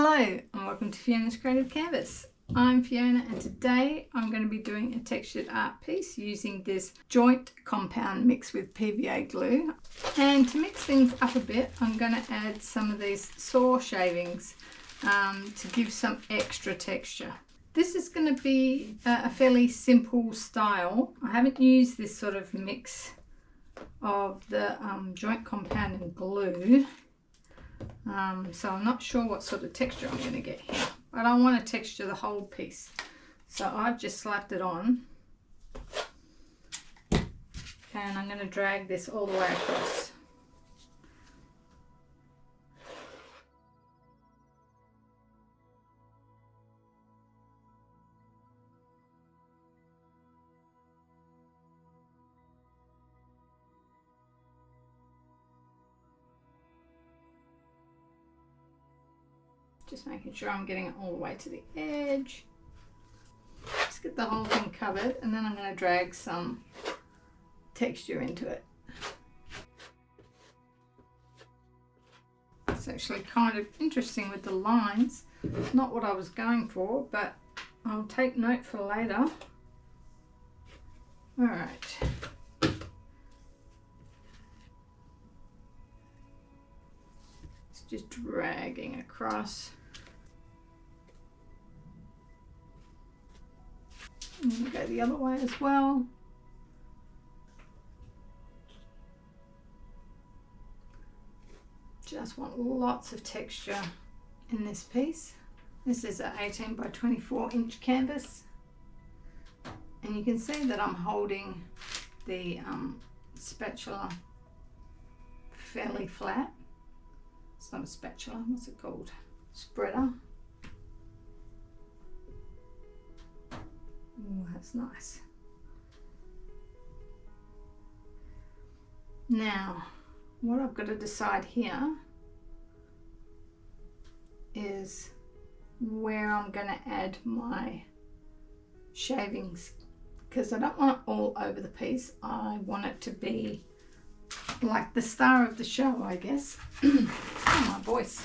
Hello and welcome to Fiona's Creative Canvas. I'm Fiona and today I'm going to be doing a textured art piece using this joint compound mixed with PVA glue. And to mix things up a bit, I'm going to add some of these saw shavings to give some extra texture. This is going to be a fairly simple style. I haven't used this sort of mix of the joint compound and glue. So I'm not sure what sort of texture I'm going to get here, but I want to texture the whole piece. So I've just slapped it on and I'm going to drag this all the way across. Just making sure I'm getting it all the way to the edge. Just get the whole thing covered and then I'm going to drag some texture into it. It's actually kind of interesting with the lines. Not what I was going for, but I'll take note for later. Alright. It's just dragging across. And go the other way as well. Just want lots of texture in this piece. This is an 18 by 24 inch canvas. And you can see that I'm holding the spatula fairly flat. It's not a spatula, what's it called? Spreader. Oh, that's nice. Now, what I've got to decide here is where I'm going to add my shavings, because I don't want it all over the piece. I want it to be like the star of the show, I guess. Oh, my voice.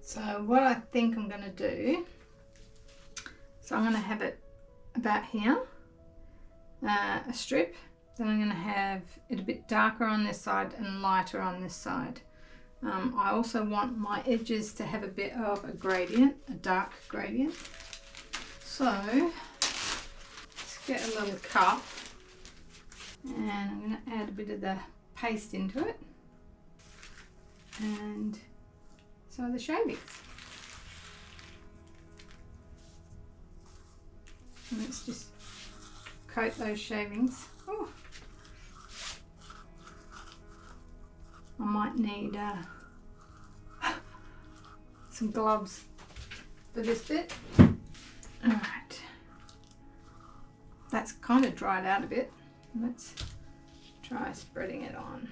So what I think I'm going to do, so I'm going to have it about here, a strip, then I'm going to have it a bit darker on this side and lighter on this side. I also want my edges to have a bit of a gradient, a dark gradient. So let's get a little cup and I'm going to add a bit of the paste into it. And so the shavings. And let's just coat those shavings. Oh. I might need some gloves for this bit. Alright. That's kind of dried out a bit. Let's try spreading it on.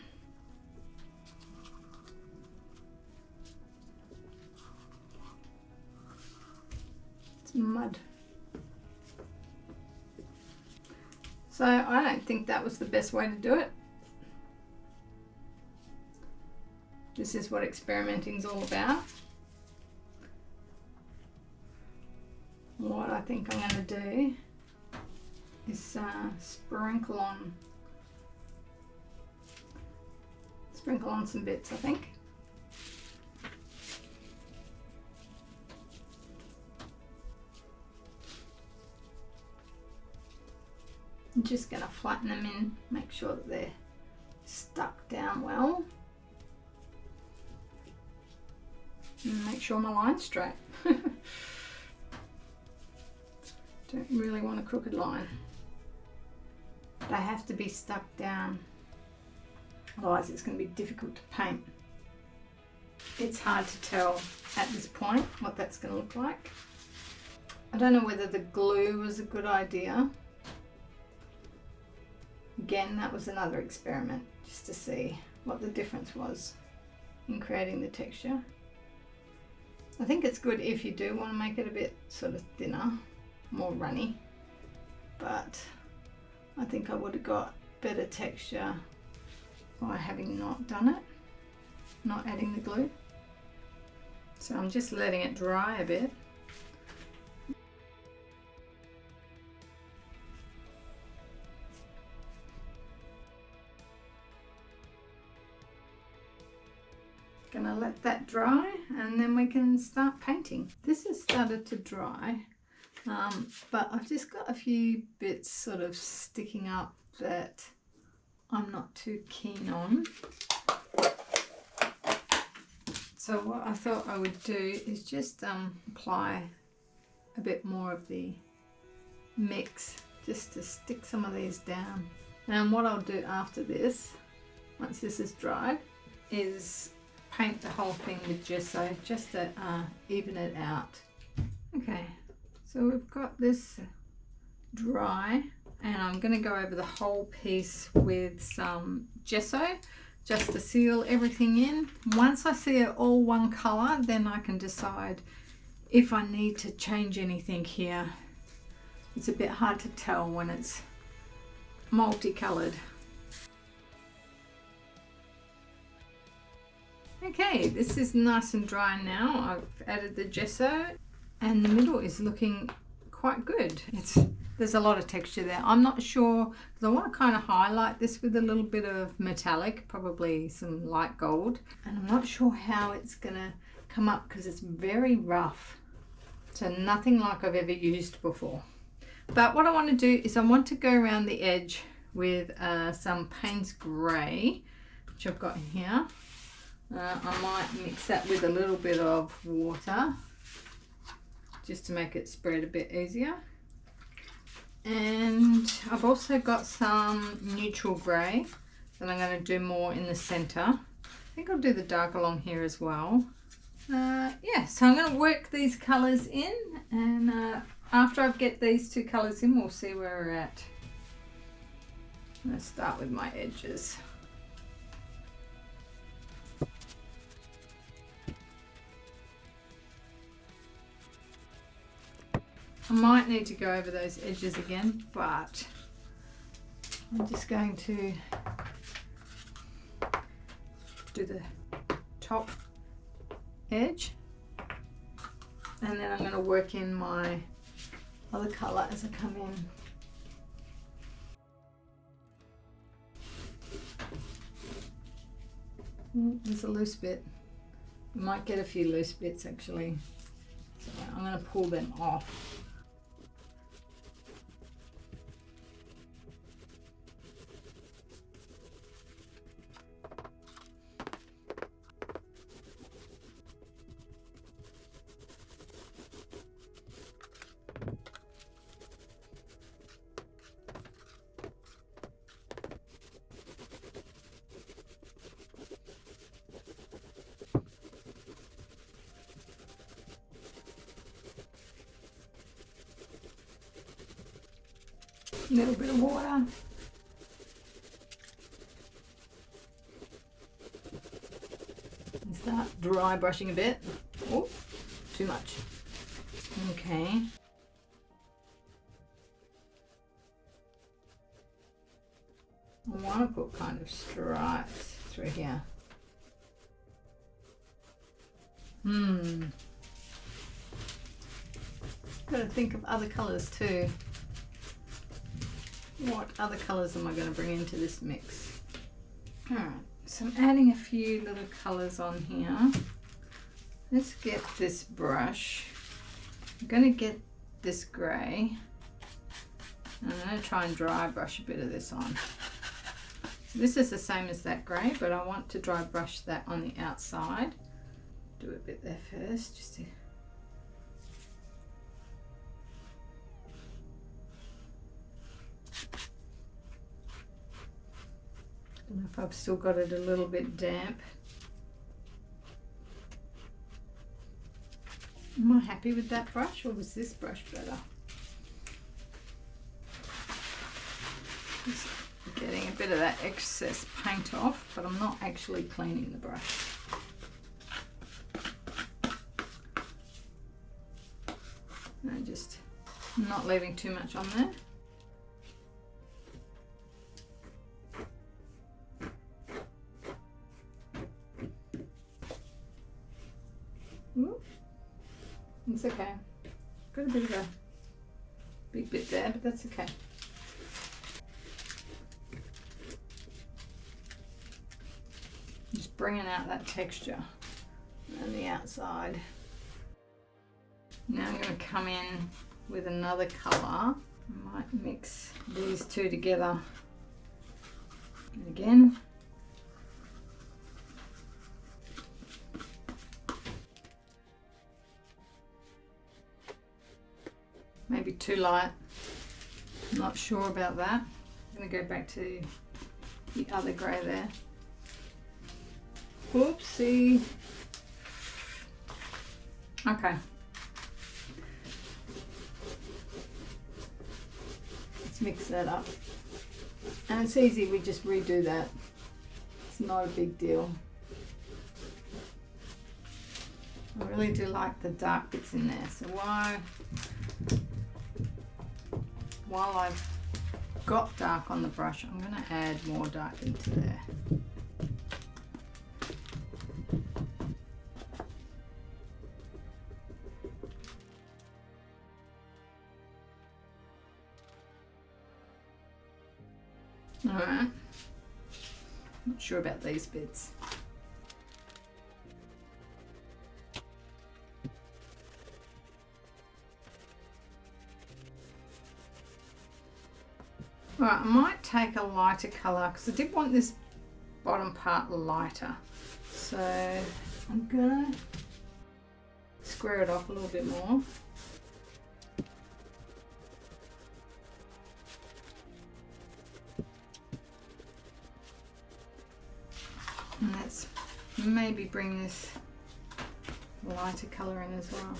Mud. So I don't think that was the best way to do it. This is what experimenting is all about. What I think I'm going to do is sprinkle on some bits, I think. I'm just going to flatten them in, make sure that they're stuck down well. And make sure my line's straight. Don't really want a crooked line. They have to be stuck down, otherwise it's going to be difficult to paint. It's hard to tell at this point what that's going to look like. I don't know whether the glue was a good idea. Again, that was another experiment just to see what the difference was in creating the texture. I think it's good if you do want to make it a bit sort of thinner, more runny. but I think I would have got better texture by having not done it, not adding the glue. So I'm just letting it dry a bit. Gonna let that dry and then we can start painting. This has started to dry, but I've just got a few bits sort of sticking up that I'm not too keen on. So what I thought I would do is just apply a bit more of the mix just to stick some of these down. And what I'll do after this, once this is dried, is paint the whole thing with gesso just to even it out. Okay, so we've got this dry and I'm going to go over the whole piece with some gesso just to seal everything in. Once I see it all one colour, then I can decide if I need to change anything here. It's a bit hard to tell when it's multicoloured. Okay, this is nice and dry now. I've added the gesso and the middle is looking quite good. There's a lot of texture there. I'm not sure, because I want to kind of highlight this with a little bit of metallic, probably some light gold. And I'm not sure how it's going to come up because it's very rough. So nothing like I've ever used before. But what I want to do is I want to go around the edge with some Payne's Grey, which I've got in here. I might mix that with a little bit of water just to make it spread a bit easier. And I've also got some neutral grey that I'm going to do more in the centre. I think I'll do the dark along here as well. Yeah, so I'm going to work these colours in, and after I get these two colours in, we'll see where we're at. I'm going to start with my edges. I might need to go over those edges again, but I'm just going to do the top edge and then I'm going to work in my other colour as I come in. There's a loose bit. You might get a few loose bits actually, so I'm going to pull them off. A little bit of water. And start dry brushing a bit. Oh, too much. Okay. I want to put kind of stripes through here. Got to think of other colours too. What other colours am I going to bring into this mix? Alright, so I'm adding a few little colours on here. Let's get this brush. I'm going to get this grey. And I'm going to try and dry brush a bit of this on. So this is the same as that grey, but I want to dry brush that on the outside. Do a bit there first, just to... I don't know if I've still got it a little bit damp. Am I happy with that brush, or was this brush better? Just getting a bit of that excess paint off, but I'm not actually cleaning the brush. And just not leaving too much on there. It's okay. Got a bit of a big bit there, but that's okay. Just bringing out that texture on the outside. Now I'm going to come in with another colour. I might mix these two together. And again. Maybe too light. I'm not sure about that. I'm going to go back to the other grey there. Whoopsie. Okay. Let's mix that up. And it's easy, we just redo that. It's not a big deal. I really do like the dark bits in there. So while I've got dark on the brush, I'm going to add more dark into there. Alright, not sure about these bits. Alright, I might take a lighter colour because I did want this bottom part lighter. So I'm gonna square it off a little bit more. And let's maybe bring this lighter colour in as well.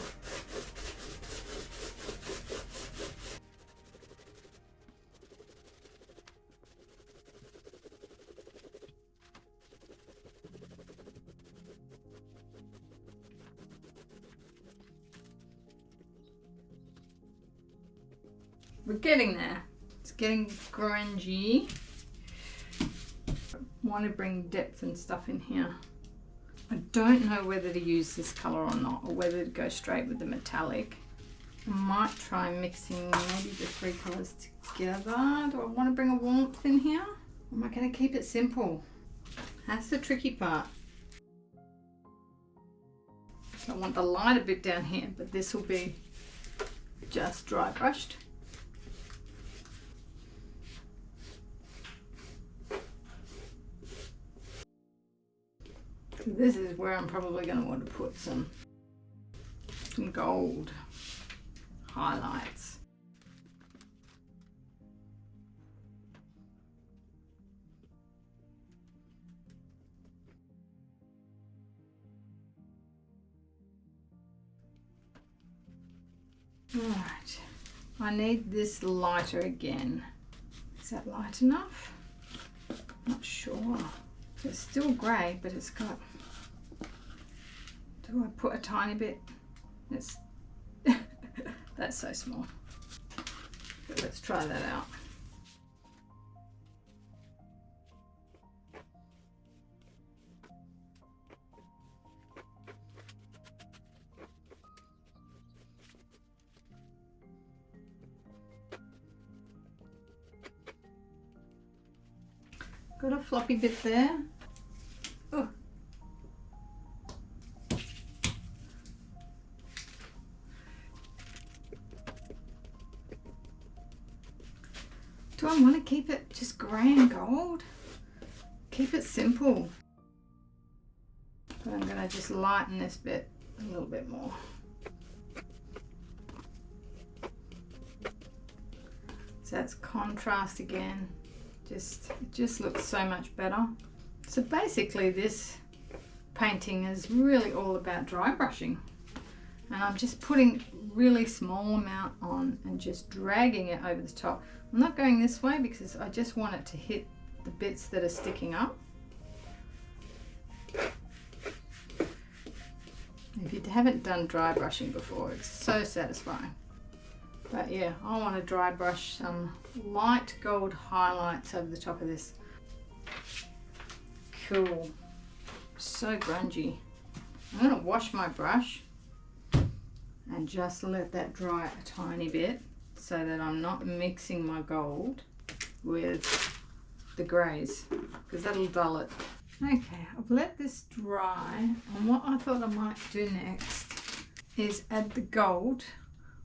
We're getting there. It's getting grungy. Want to bring depth and stuff in here. I don't know whether to use this colour or not, or whether to go straight with the metallic. I might try mixing maybe the three colours together. Do I want to bring a warmth in here? Or am I going to keep it simple? That's the tricky part. So I want the lighter bit down here, but this will be just dry brushed. This is where I'm probably going to want to put some gold highlights. Alright, I need this lighter again. Is that light enough? Not sure. It's still grey, but it's got... Do I put a tiny bit? It's that's so small. But let's try that out. Got a floppy bit there. Oh. Do I want to keep it just grey and gold? Keep it simple. But I'm going to just lighten this bit a little bit more. So that's contrast again. It just looks so much better. So basically this painting is really all about dry brushing, and I'm just putting really small amount on and just dragging it over the top. I'm not going this way because I just want it to hit the bits that are sticking up. If you haven't done dry brushing before, it's so satisfying. But yeah, I want to dry brush some light gold highlights over the top of this. Cool. So grungy. I'm going to wash my brush and just let that dry a tiny bit so that I'm not mixing my gold with the greys, because that'll dull it. Okay, I've let this dry, and what I thought I might do next is add the gold.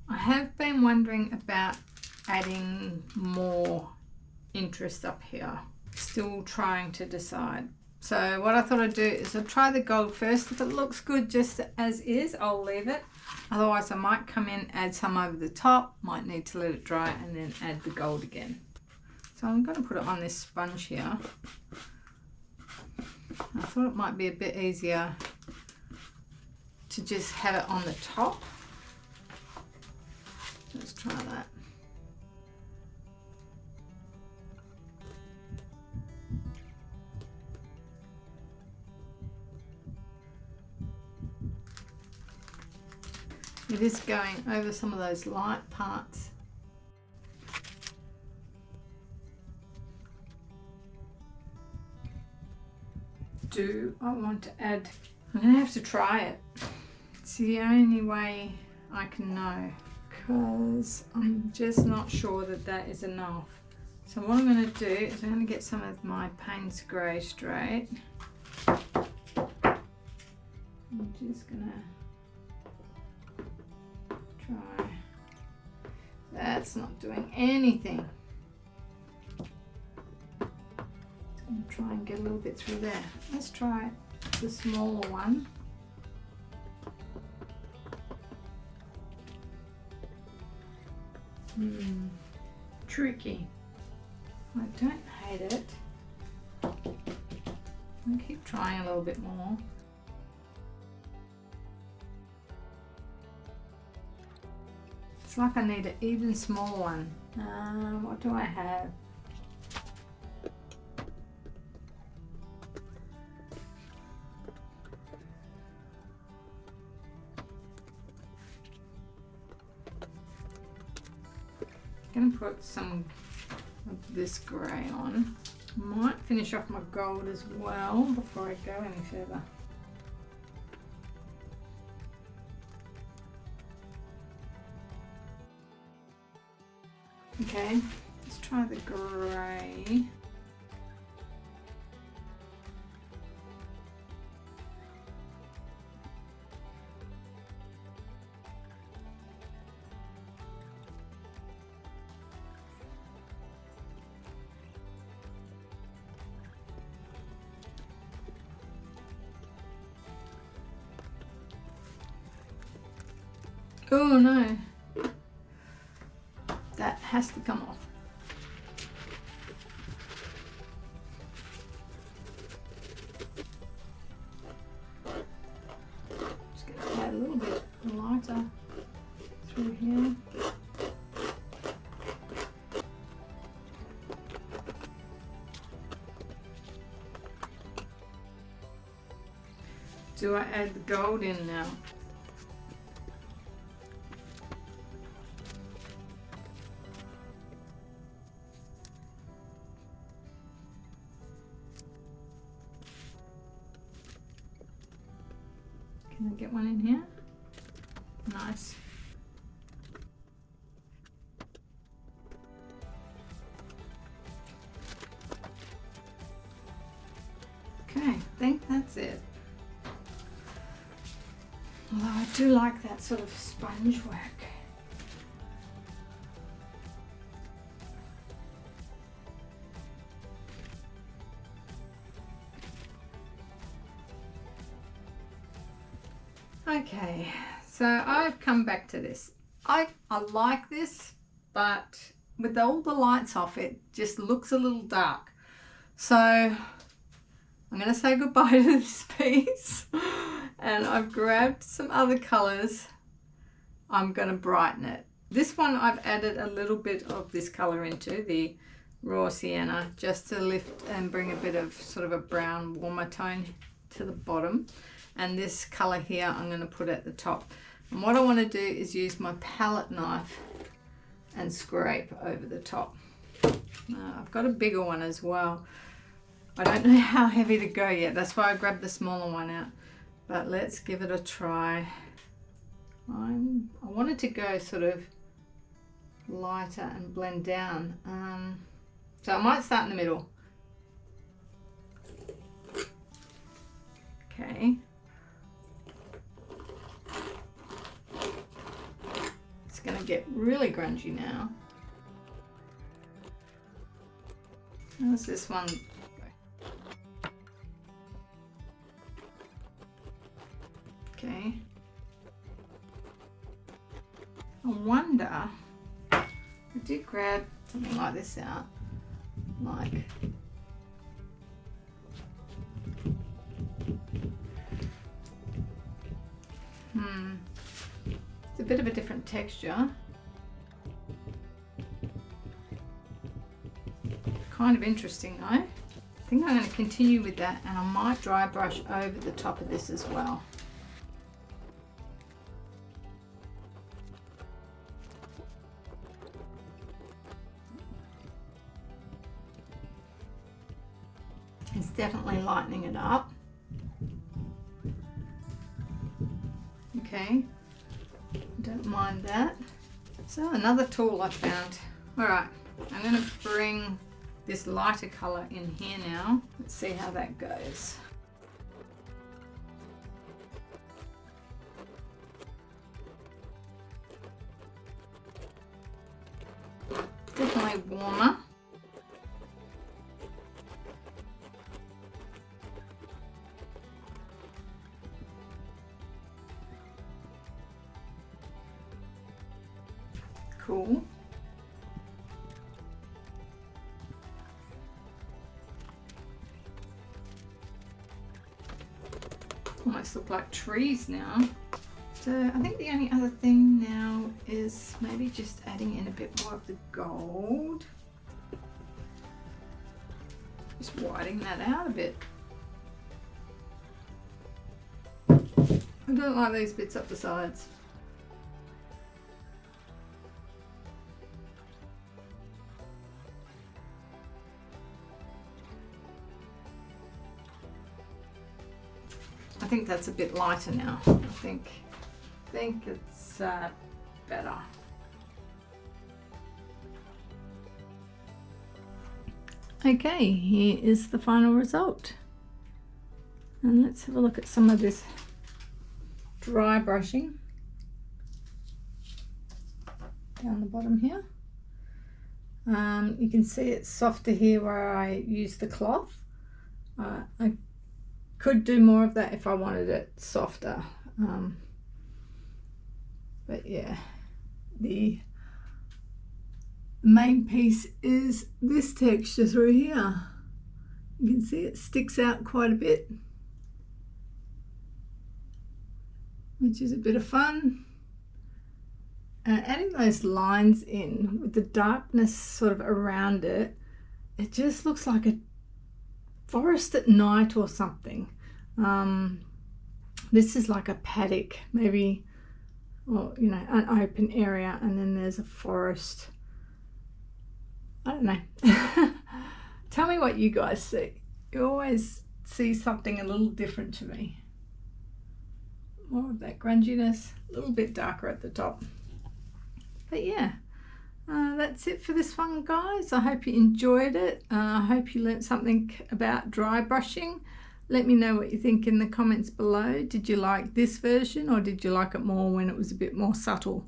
I have been wondering about adding more interest up here, still trying to decide. So what I thought I'd do is I'll try the gold first. If it looks good just as is, I'll leave it. Otherwise I might come in, add some over the top, might need to let it dry, and then add the gold again. So I'm going to put it on this sponge here. I thought it might be a bit easier to just have it on the top. Let's try that. It is going over some of those light parts. Do I want to add? I'm going to have to try it. It's the only way I can know, because I'm just not sure that that is enough. So what I'm going to do is I'm going to get some of my Payne's Grey straight. I'm just going to try. That's not doing anything. Try and get a little bit through there. Let's try the smaller one. Tricky. I don't hate it. I'll keep trying a little bit more. It's like I need an even smaller one. What do I have? I'm going to put some of this grey on. Might finish off my gold as well before I go any further. Okay, let's try the grey. Oh no, that has to come off. Just going to add a little bit lighter through here. Do I add the gold in now? Can I get one in here? Nice. Okay, I think that's it. Although I do like that sort of sponge work. Okay, so I've come back to this. I like this, but with all the lights off, it just looks a little dark. So I'm going to say goodbye to this piece. And I've grabbed some other colours. I'm going to brighten it. This one I've added a little bit of this colour into, the raw sienna, just to lift and bring a bit of sort of a brown warmer tone to the bottom. And this colour here I'm going to put at the top. And what I want to do is use my palette knife and scrape over the top. I've got a bigger one as well. I don't know how heavy to go yet. That's why I grabbed the smaller one out. But let's give it a try. I wanted to go sort of lighter and blend down. So I might start in the middle. Okay. It's going to get really grungy now. How's this one go? Okay. I wonder, I did grab something like this out, like it's a bit of a different texture. Kind of interesting though. I think I'm going to continue with that, and I might dry brush over the top of this as well. It's definitely lightening it up. Okay, don't mind that. So another tool I found. All right, I'm going to bring this lighter color in here now. Let's see how that goes. Definitely warmer. Cool. Almost look like trees now. So I think the only other thing now is maybe just adding in a bit more of the gold. Just widening that out a bit. I don't like these bits up the sides. I think that's a bit lighter now. I think it's better. Okay, here is the final result. And let's have a look at some of this dry brushing down the bottom here. You can see it's softer here where I use the cloth. I could do more of that if I wanted it softer, but yeah, the main piece is this texture through here. You can see it sticks out quite a bit, which is a bit of fun. Adding those lines in with the darkness sort of around it, it just looks like a forest at night or something. This is like a paddock, maybe, or you know, an open area, and then there's a forest. I don't know. Tell me what you guys see. You always see something a little different to me. More of that grunginess, a little bit darker at the top. But yeah, that's it for this one, guys. I hope you enjoyed it. I hope you learnt something about dry brushing. Let me know what you think in the comments below. Did you like this version, or did you like it more when it was a bit more subtle?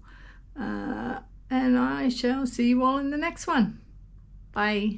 And I shall see you all in the next one. Bye.